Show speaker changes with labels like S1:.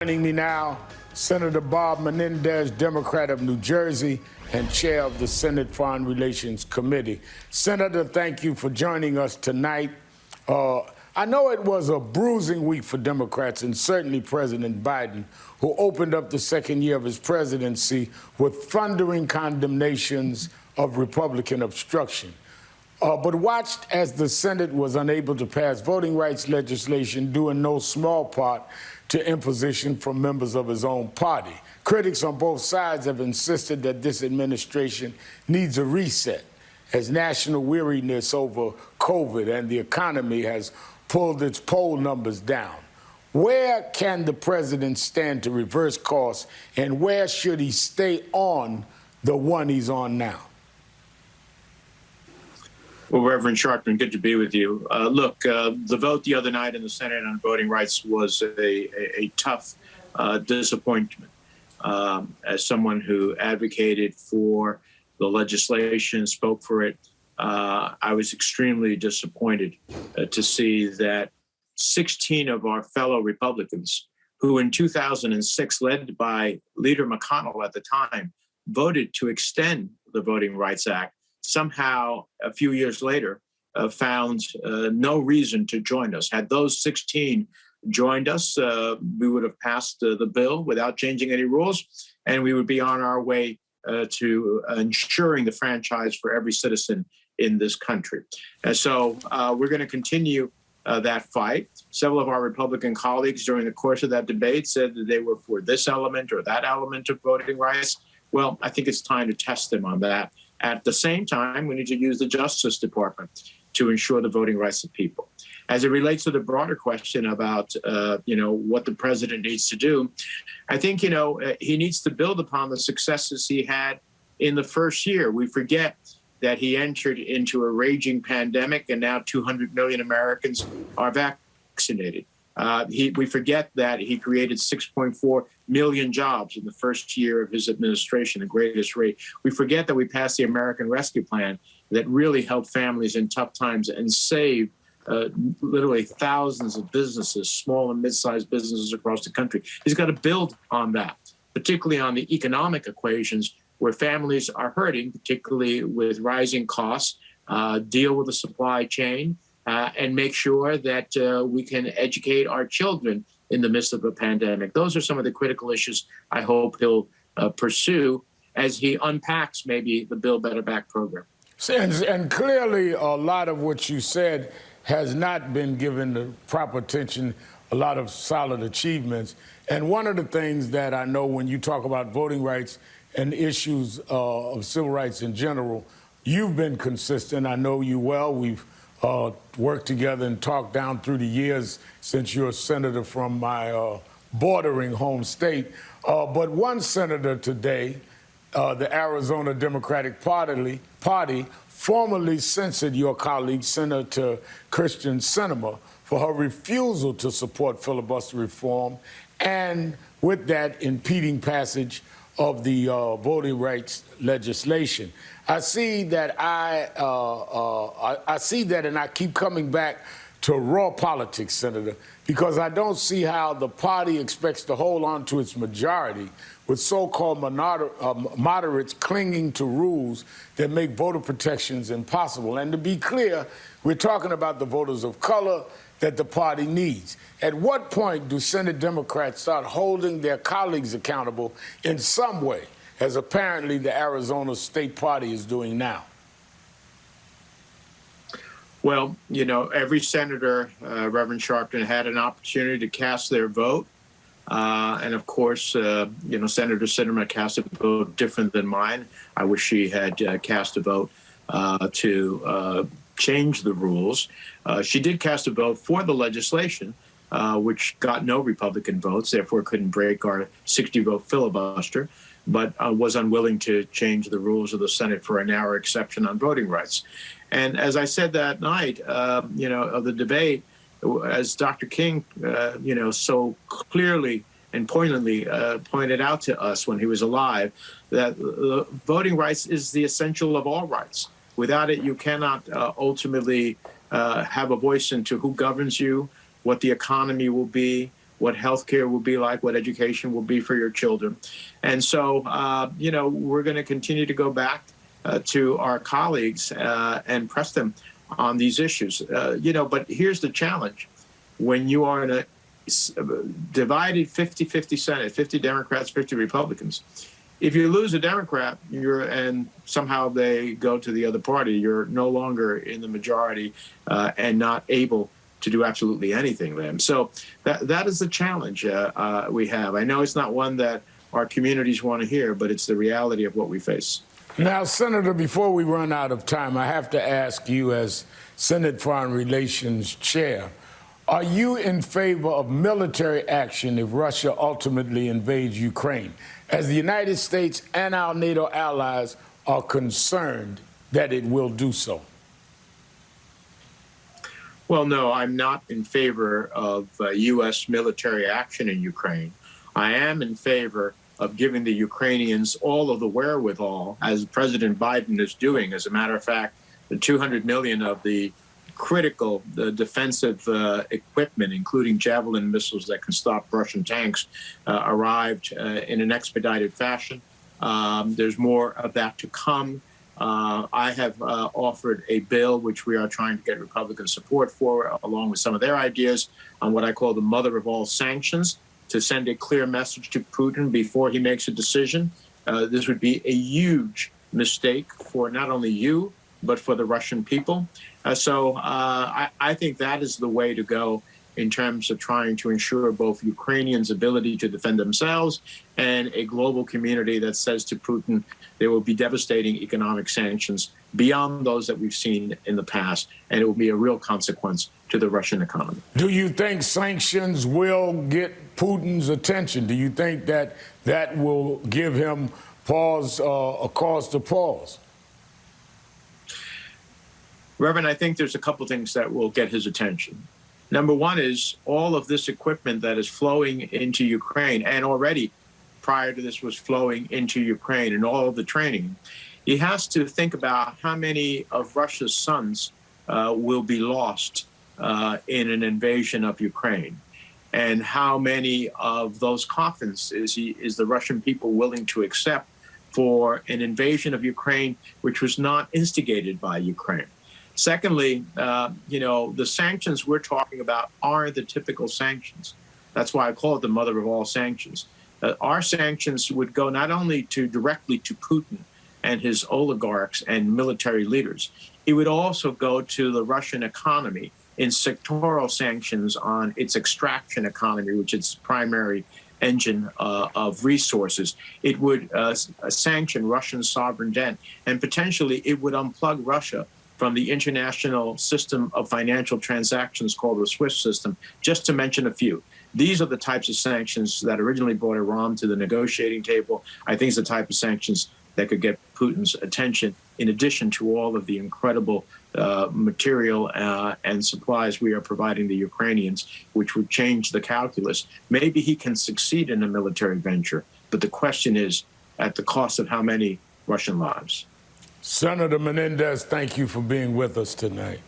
S1: Joining me now, Senator Bob Menendez, Democrat of New Jersey and chair of the Senate Foreign Relations Committee. Senator, thank you for joining us tonight. I know it was a bruising week for Democrats and certainly President Biden, who opened up the second year of his presidency with thundering condemnations of Republican obstruction. But watched as the Senate was unable to pass voting rights legislation due in no small part to imposition from members of his own party. Critics on both sides have insisted that this administration needs a reset, as national weariness over COVID and the economy has pulled its poll numbers down. Where can the president stand to reverse course, and where should he stay on the one he's on now?
S2: Well, Reverend Sharpton, good to be with you. Look, the vote the other night in the Senate on voting rights was a tough disappointment. As someone who advocated for the legislation, spoke for it, I was extremely disappointed to see that 16 of our fellow Republicans, who in 2006, led by Leader McConnell at the time, voted to extend the Voting Rights Act, somehow a few years later found no reason to join us. Had those 16 joined us, we would have passed the bill without changing any rules, and we would be on our way to ensuring the franchise for every citizen in this country. And so we're going to continue that fight. Several of our Republican colleagues during the course of that debate said that they were for this element or that element of voting rights. Well, I think it's time to test them on that. At the same time, we need to use the Justice Department to ensure the voting rights of people. As it relates to the broader question about, what the president needs to do, I think, he needs to build upon the successes he had in the first year. We forget that he entered into a raging pandemic, and now 200 million Americans are vaccinated. We forget that he created 6.4 million jobs in the first year of his administration, the greatest rate. We forget that we passed the American Rescue Plan that really helped families in tough times and saved literally thousands of businesses, small and mid-sized businesses across the country. He's got to build on that, particularly on the economic equations where families are hurting, particularly with rising costs, deal with the supply chain, and make sure that we can educate our children in the midst of a pandemic. Those are some of the critical issues I hope he'll pursue as he unpacks maybe the Build Better Back program.
S1: And clearly a lot of what you said has not been given the proper attention, a lot of solid achievements. And one of the things that I know when you talk about voting rights and issues of civil rights in general, you've been consistent. I know you well. We've worked together and talked down through the years since you're a senator from my bordering home state. But one senator today, the Arizona Democratic Party, formally censored your colleague, Senator Kyrsten Sinema, for her refusal to support filibuster reform, and with that, impeding passage of the voting rights legislation. I see that, and I keep coming back to raw politics, Senator, because I don't see how the party expects to hold on to its majority with so-called moderates clinging to rules that make voter protections impossible. And to be clear, we're talking about the voters of color that the party needs. At what point do Senate Democrats start holding their colleagues accountable in some way, as apparently the Arizona State Party is doing now?
S2: Well, every senator, Reverend Sharpton, had an opportunity to cast their vote. And of course, Senator Sinema cast a vote different than mine. I wish she had cast a vote to change the rules. She did cast a vote for the legislation, which got no Republican votes, therefore couldn't break our 60-vote filibuster, but was unwilling to change the rules of the Senate for a narrow exception on voting rights. And as I said that night, of the debate, as Dr. King, so clearly and poignantly pointed out to us when he was alive, that voting rights is the essential of all rights. Without it, you cannot ultimately have a voice into who governs you, what the economy will be, what healthcare will be like, what education will be for your children. And so, we're going to continue to go back to our colleagues and press them on these issues. But here's the challenge. When you are in a divided 50-50 Senate, 50 Democrats, 50 Republicans, if you lose a Democrat and somehow they go to the other party, you're no longer in the majority and not able to do absolutely anything then. So that is the challenge we have. I know it's not one that our communities want to hear, but it's the reality of what we face.
S1: Now, Senator, before we run out of time, I have to ask you, as Senate Foreign Relations Chair, are you in favor of military action if Russia ultimately invades Ukraine, as the United States and our NATO allies are concerned that it will do so?
S2: Well, no, I'm not in favor of U.S. military action in Ukraine. I am in favor of giving the Ukrainians all of the wherewithal, as President Biden is doing. As a matter of fact, the $200 million of the critical defensive equipment, including Javelin missiles that can stop Russian tanks, arrived in an expedited fashion. There's more of that to come. I have offered a bill which we are trying to get Republican support for, along with some of their ideas, on what I call the mother of all sanctions, to send a clear message to Putin before he makes a decision. This would be a huge mistake for not only you, but for the Russian people. So I think that is the way to go in terms of trying to ensure both Ukrainians' ability to defend themselves and a global community that says to Putin there will be devastating economic sanctions beyond those that we've seen in the past, and it will be a real consequence to the Russian economy.
S1: Do you think sanctions will get Putin's attention? Do you think that that will give him a cause to pause?
S2: Reverend, I think there's a couple things that will get his attention. Number one is all of this equipment that is flowing into Ukraine, and already prior to this was flowing into Ukraine, and all of the training. He has to think about how many of Russia's sons will be lost in an invasion of Ukraine, and how many of those coffins is the Russian people willing to accept for an invasion of Ukraine, which was not instigated by Ukraine. Secondly, the sanctions we're talking about are the typical sanctions. That's why I call it the mother of all sanctions. Our sanctions would go not only directly to Putin and his oligarchs and military leaders, it would also go to the Russian economy in sectoral sanctions on its extraction economy, which is its primary engine of resources. It would sanction Russian sovereign debt, and potentially it would unplug Russia from the international system of financial transactions called the SWIFT system, just to mention a few. These are the types of sanctions that originally brought Iran to the negotiating table. I think it's the type of sanctions that could get Putin's attention, in addition to all of the incredible material and supplies we are providing the Ukrainians, which would change the calculus. Maybe he can succeed in a military venture, but the question is, at the cost of how many Russian lives?
S1: Senator Menendez, thank you for being with us tonight.